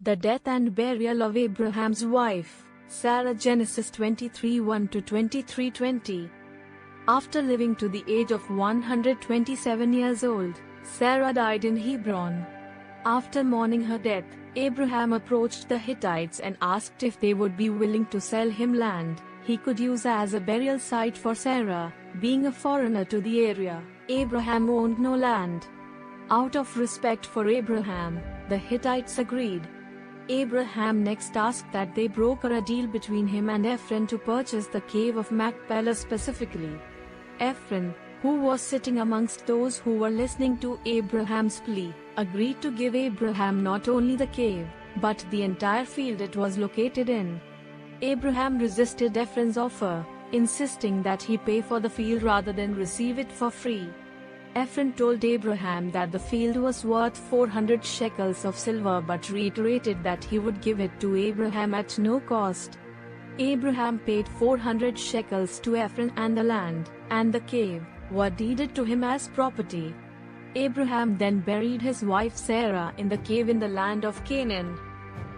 The death and burial of Abraham's wife, Sarah. Genesis 23:1-23:20. After living to the age of 127 years old, Sarah died in Hebron. After mourning her death, Abraham approached the Hittites and asked if they would be willing to sell him land he could use as a burial site for Sarah. Being a foreigner to the area, Abraham owned no land. Out of respect for Abraham, the Hittites agreed. Abraham next asked that they broker a deal between him and Ephron to purchase the cave of Machpelah specifically. Ephron, who was sitting amongst those who were listening to Abraham's plea, agreed to give Abraham not only the cave, but the entire field it was located in. Abraham resisted Ephron's offer, insisting that he pay for the field rather than receive it for free. Ephron told Abraham that the field was worth 400 shekels of silver but reiterated that he would give it to Abraham at no cost. Abraham paid 400 shekels to Ephron, and the land and the cave were deeded to him as property. Abraham then buried his wife Sarah in the cave in the land of Canaan.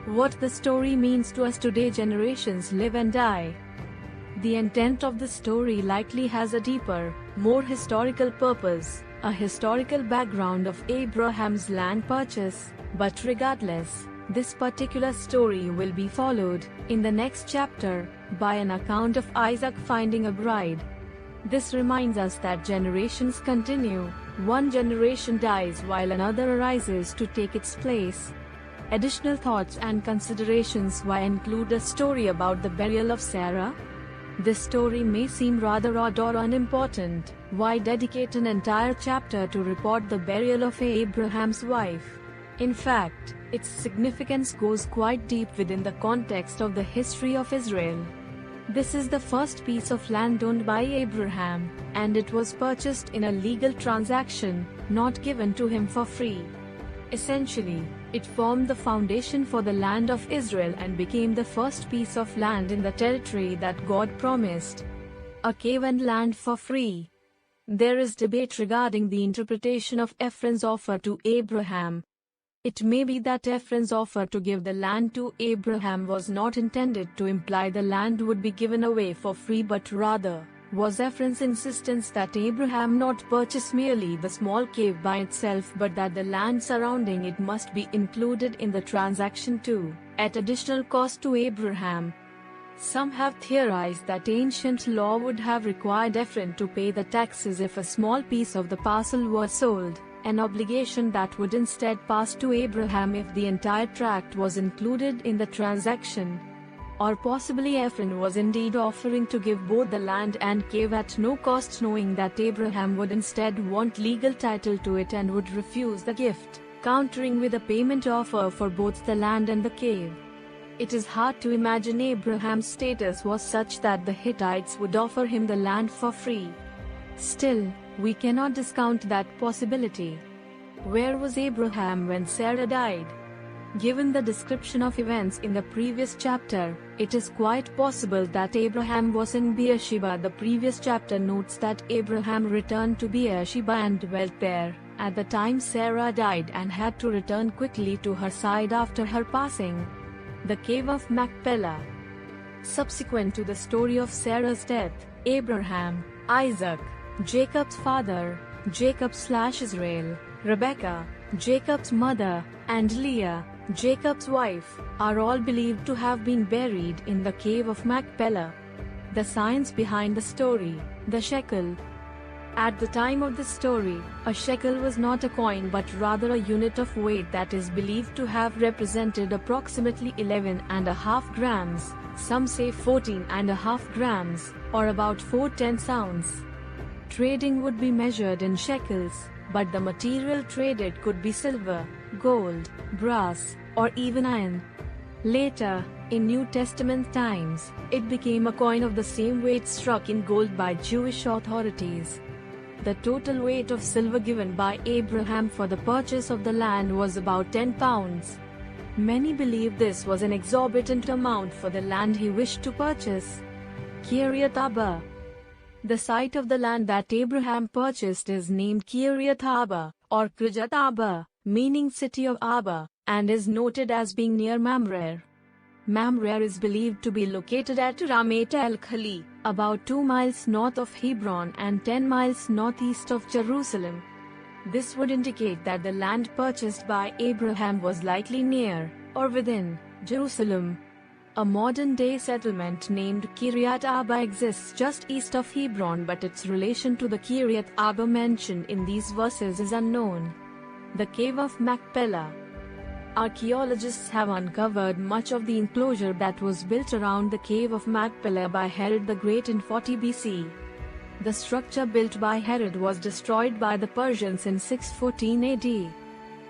What the story means to us today: generations live and die. The intent of the story likely has a deeper, more historical purpose, a historical background of Abraham's land purchase. But regardless, this particular story will be followed, in the next chapter, by an account of Isaac finding a bride. This reminds us that generations continue. One generation dies while another arises to take its place. Additional thoughts and considerations. Why include a story about the burial of Sarah? This story may seem rather odd or unimportant. Why dedicate an entire chapter to report the burial of Abraham's wife? In fact, its significance goes quite deep within the context of the history of Israel. This is the first piece of land owned by Abraham, and it was purchased in a legal transaction, not given to him for free. Essentially, it formed the foundation for the land of Israel and became the first piece of land in the territory that God promised. A cave and land for free. There is debate regarding the interpretation of Ephron's offer to Abraham. It may be that Ephron's offer to give the land to Abraham was not intended to imply the land would be given away for free, but rather was Ephron's insistence that Abraham not purchase merely the small cave by itself, but that the land surrounding it must be included in the transaction too, at additional cost to Abraham. Some have theorized that ancient law would have required Ephron to pay the taxes if a small piece of the parcel was sold, an obligation that would instead pass to Abraham if the entire tract was included in the transaction. Or possibly Ephron was indeed offering to give both the land and cave at no cost, knowing that Abraham would instead want legal title to it and would refuse the gift, countering with a payment offer for both the land and the cave. It is hard to imagine Abraham's status was such that the Hittites would offer him the land for free. Still, we cannot discount that possibility. Where was Abraham when Sarah died? Given the description of events in the previous chapter, it is quite possible that Abraham was in Beersheba. The previous chapter notes that Abraham returned to Beersheba and dwelt there at the time Sarah died and had to return quickly to her side after her passing. The cave of Machpelah. Subsequent to the story of Sarah's death, Abraham, Isaac, Jacob's father, Jacob/Israel, Rebekah, Jacob's mother, and Leah, Jacob's wife, are all believed to have been buried in the cave of Machpelah. The science behind the story: the shekel. At the time of the story, a shekel was not a coin but rather a unit of weight that is believed to have represented approximately 11.5 grams, some say 14.5 grams, or about 4/10 ounces. Trading would be measured in shekels, but the material traded could be silver, gold, brass, or even iron. Later, in New Testament times, it became a coin of the same weight struck in gold by Jewish authorities. The total weight of silver given by Abraham for the purchase of the land was about 10 pounds. Many believe this was an exorbitant amount for the land he wished to purchase. Kiryat Arba. The site of the land that Abraham purchased is named Kiryat Arba, or Kiryat Arba, meaning city of Arba, and is noted as being near Mamre. Mamre is believed to be located at Ramat el-Khali, about 2 miles north of Hebron and 10 miles northeast of Jerusalem. This would indicate that the land purchased by Abraham was likely near, or within, Jerusalem. A modern-day settlement named Kiryat Arba exists just east of Hebron, but its relation to the Kiryat Arba mentioned in these verses is unknown. The Cave of Machpelah. Archaeologists have uncovered much of the enclosure that was built around the Cave of Machpelah by Herod the Great in 40 BC. The structure built by Herod was destroyed by the Persians in 614 AD.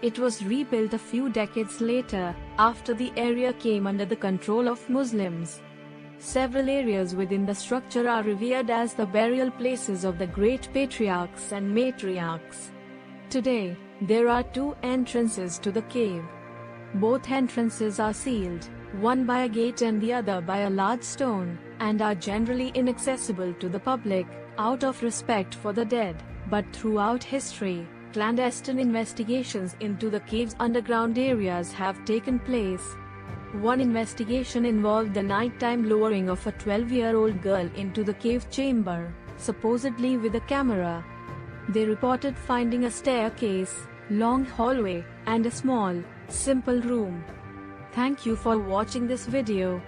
It was rebuilt a few decades later, after the area came under the control of Muslims. Several areas within the structure are revered as the burial places of the great patriarchs and matriarchs. Today, there are 2 entrances to the cave. Both entrances are sealed, one by a gate and the other by a large stone, and are generally inaccessible to the public, out of respect for the dead. But throughout history, clandestine investigations into the cave's underground areas have taken place. One investigation involved the nighttime lowering of a 12-year-old girl into the cave chamber, supposedly with a camera. They reported finding a staircase, long hallway, and a small, simple room. Thank you for watching this video.